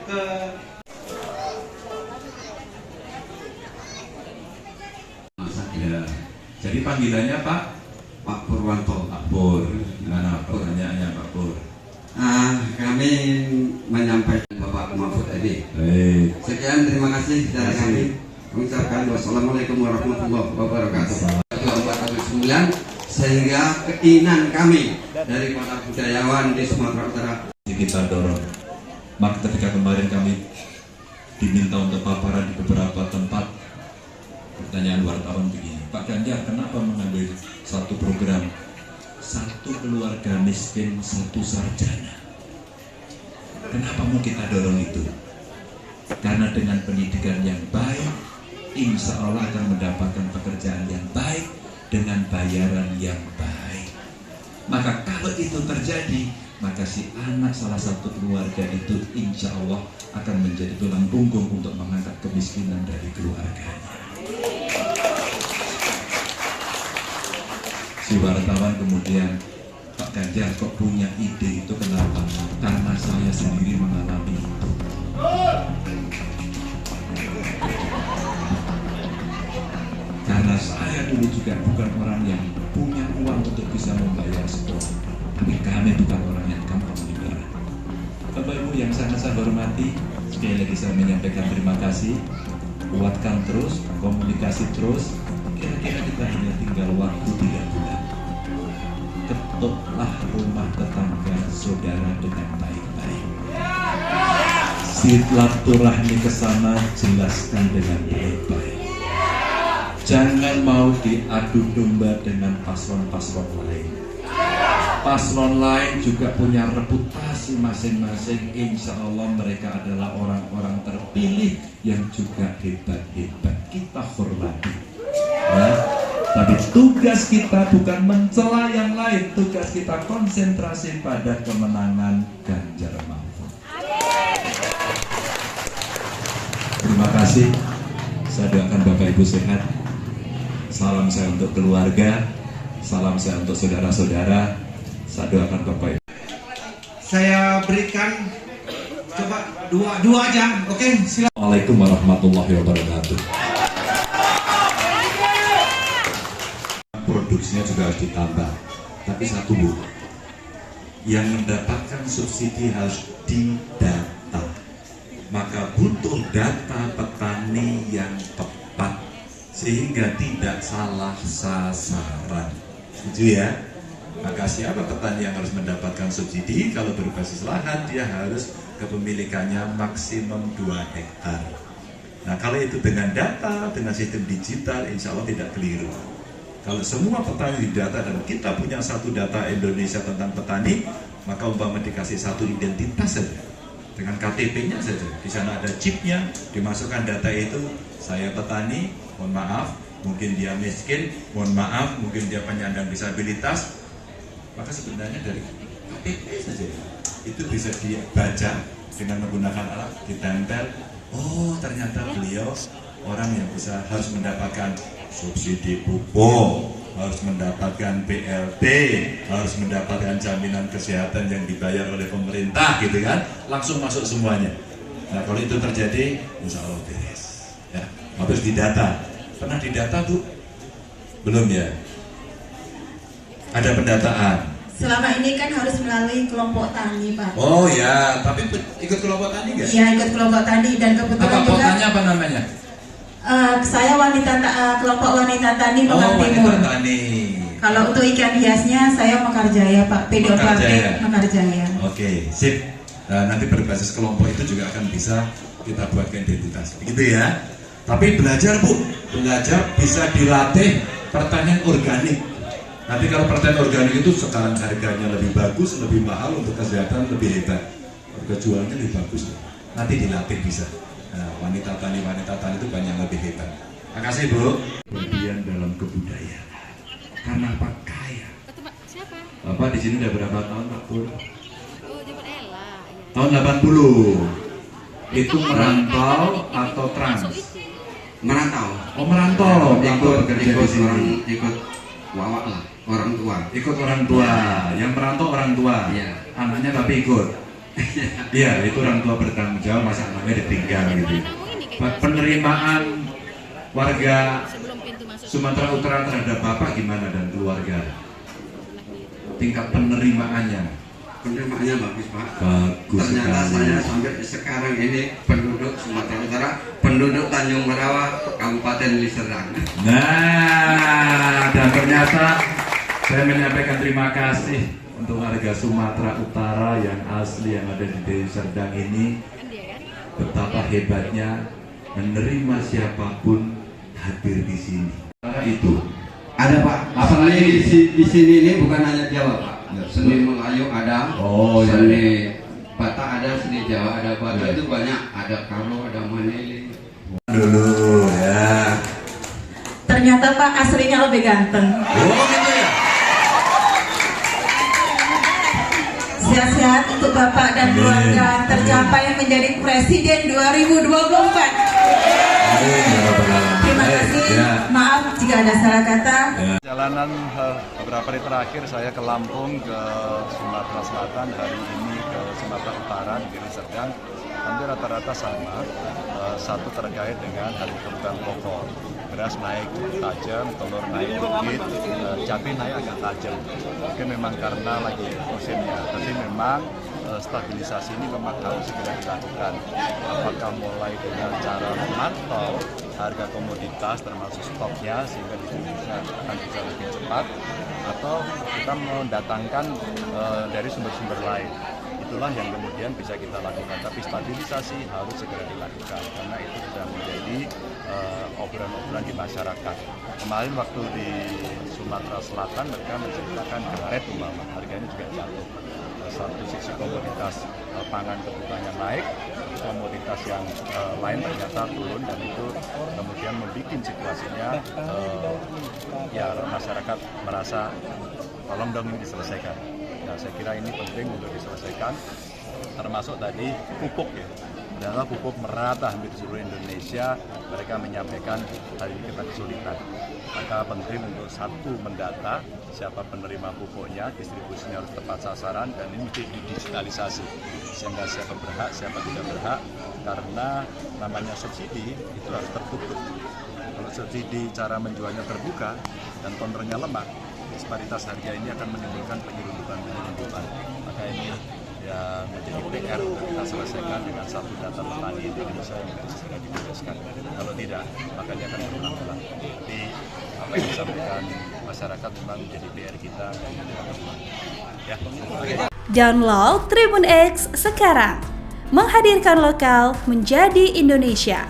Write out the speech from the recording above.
ke ya. Jadi panggilannya Pak Purwanto. Pak Pur. Nah, pertanyaannya Pak Pur. Kami menyampaikan Bapak Mahfud Edi. Baik. Sekian, terima kasih dari kami. Mengucapkan wassalamualaikum warahmatullahi wabarakatuh. 24/9 sehingga keinginan kami dari para budayawan di Sumatera Utara Kita dorong. Maka ketika kemarin kami diminta untuk paparan di beberapa tempat, pertanyaan wartawan begini, Pak Ganjar kenapa mengambil satu program satu keluarga miskin satu sarjana? Kenapa mau kita dorong itu? Karena dengan pendidikan yang baik, insya Allah akan mendapatkan pekerjaan yang baik dengan bayaran yang baik. Maka kalau itu terjadi, maka si anak salah satu keluarga itu insya Allah akan menjadi tulang punggung untuk mengangkat kemiskinan dari keluarganya. Si wartawan kemudian, Pak Ganjar kok punya ide itu kenapa? Karena saya sendiri mengalami itu. Karena saya dulu juga bukan orang yang punya uang untuk bisa membayar sekolah. Tapi kami bukan orang yang gampang menyerah. Bapak Ibu yang sangat saya hormati, sekali lagi saya menyampaikan terima kasih. Kuatkan terus, komunikasi terus. Kira-kira kita hanya tinggal waktu 3 bulan. Ketuklah rumah tetangga saudara dengan baik-baik. Silaturahmi ke sana jelaskan dengan baik-baik. Jangan mau diadu domba dengan paslon-paslon lain. Paslon lain juga punya reputasi masing-masing. Insya Allah mereka adalah orang-orang terpilih yang juga hebat-hebat. Kita hormati. Ya. Tapi tugas kita bukan mencela yang lain. Tugas kita konsentrasi pada kemenangan Ganjar Mahfud. Terima kasih. Saya doakan Bapak Ibu sehat. Salam saya untuk keluarga. Salam saya untuk saudara-saudara. Saya doakan Bapak Ibu. saya berikan coba dua aja, oke? Silakan. Assalamualaikum warahmatullahi wabarakatuh. Produksinya juga harus ditambah. Tapi satu Bu, yang mendapatkan subsidi harus didata. Maka butuh data petani yang tepat sehingga tidak salah sasaran. Setuju ya? Maka siapa petani yang harus mendapatkan subsidi? Kalau berbasis lahan, dia harus kepemilikannya maksimum 2 hektar. Nah, kalau itu dengan data, dengan sistem digital, insya Allah tidak keliru. Kalau semua petani didata dan kita punya satu data Indonesia tentang petani, maka umpama dikasih satu identitas saja, dengan KTP-nya saja, di sana ada chipnya, dimasukkan data itu, saya petani, mohon maaf, mungkin dia miskin, mohon maaf, mungkin dia penyandang disabilitas, maka sebenarnya dari KTP saja itu bisa dibaca dengan menggunakan alat, ditempel, oh ternyata beliau orang yang bisa harus mendapatkan subsidi pupuk, harus mendapatkan BLT, harus mendapatkan jaminan kesehatan yang dibayar oleh pemerintah, gitu kan? Langsung masuk semuanya. Nah, kalau itu terjadi, insya Allah beres. Ya, harus didata. Pernah didata Bu? Belum ya? Ada pendataan. Selama ini kan harus melalui kelompok tani, Pak. Oh ya, tapi ikut kelompok tani nggak? Iya, ikut kelompok tani dan kebetulan Apa juga. kelompoknya apa namanya? Saya kelompok wanita tani Oh, Mekar Timur. wanita tani. Kalau untuk ikan hiasnya saya Mekar Jaya, Pak. Mekar Jaya. Mekar Jaya. Oke, sip. Nanti berbasis kelompok itu juga akan bisa kita buatkan identitas, begitu ya. Tapi belajar Bu, belajar bisa dilatih pertanian organik. Nanti kalau pertanian organik itu sekarang harganya lebih bagus, lebih mahal, untuk kesehatan lebih hebat, harga jualnya lebih bagus. Nanti dilatih bisa. Nah, wanita tani itu banyak yang lebih hebat. Makasih Bu. Bagian dalam kebudayaan. Karena apa? Kaya. Siapa? Bapak di sini udah berapa tahun Pak Pur? Oh, zaman Ella. Ya. Tahun 80. Itu merantau atau trans? merantau. Oh, merantau. Merantau bekerja di sini. Ikut wawak lah, orang tua. Ikut orang tua. Yang merantau orang tua. Iya. Anaknya tapi ikut. Iya, itu orang tua bertanggung jawab, masa anaknya ditinggal gitu. Penerimaan warga sebelum pintu masuk Sumatera Utara terhadap Bapak gimana dan keluarga? Tingkat penerimaannya? Penerimaannya bagus Pak. Bagus Ternyata sekali. saya sampai sekarang ini penduduk Sumatera Utara, penduduk Tanjung Merawa, Kabupaten Liserdang. Nah, dan ternyata saya menyampaikan terima kasih untuk warga Sumatera Utara yang asli yang ada di Deli Serdang ini. kan dia kan Betapa hebatnya menerima siapapun hadir di sini. Karena itu Ada Pak. Seni di sini ini bukan hanya Jawa Pak. Seni Melayu ada, Oh, iya. seni Batak ada, seni Jawa ada, Batak Iya. itu banyak. Ada Karo, ada Maneli. dulu ya. Ternyata Pak aslinya lebih ganteng. Oh gitu ya. Sehat-sehat untuk Bapak dan Amin. keluarga tercapai menjadi Presiden 2024. Amin, ya Rabbal Alamin. Terima Baik, kasih. ya. Maaf jika ada salah kata. Perjalanan beberapa hari terakhir saya ke Lampung, ke Sumatera Selatan, hari ini ke Sumatera Utara di Deli Serdang, hampir rata-rata sama. Satu terkait dengan harga kebutuhan pokok. Beras naik tajam, telur naik dikit, cabai naik agak tajam. Mungkin memang karena lagi musimnya, tapi memang stabilisasi ini memang harus segera dilakukan. Apakah mulai dengan cara memantau harga komoditas termasuk stoknya sehingga distribusinya akan bisa lebih cepat, atau kita mendatangkan dari sumber-sumber lain. Itulah yang kemudian bisa kita lakukan, tapi stabilisasi harus segera dilakukan karena itu sudah menjadi obrolan-obrolan di masyarakat. Kemarin waktu di Sumatera Selatan mereka menceritakan karet umpama harganya juga jatuh. Satu sisi komoditas pangan kebutuhannya naik, komoditas yang lain ternyata turun, dan itu kemudian membuat situasinya ya masyarakat merasa tolong dong ini diselesaikan. Nah, saya kira ini penting untuk diselesaikan, termasuk tadi pupuk ya. Adalah pupuk merata hampir di seluruh Indonesia, mereka menyampaikan hari ini kita kesulitan. Maka penting untuk satu mendata siapa penerima pupuknya, distribusinya harus tepat sasaran, dan ini mesti didigitalisasi sehingga siapa berhak, siapa tidak berhak, karena namanya subsidi itu harus tertutup. Kalau subsidi cara menjualnya terbuka dan konternya lemah, disparitas harga ini akan menimbulkan penyelundupan. Maka ini ya menjadi PR kita selesaikan dengan satu data petani di Indonesia yang harus segera dibereskan. Kalau tidak, maka dia akan berulang-ulang. Jadi apa yang disampaikan masyarakat memang menjadi PR kita dan kita berulang. Ya. Download Tribun X sekarang, menghadirkan lokal menjadi Indonesia.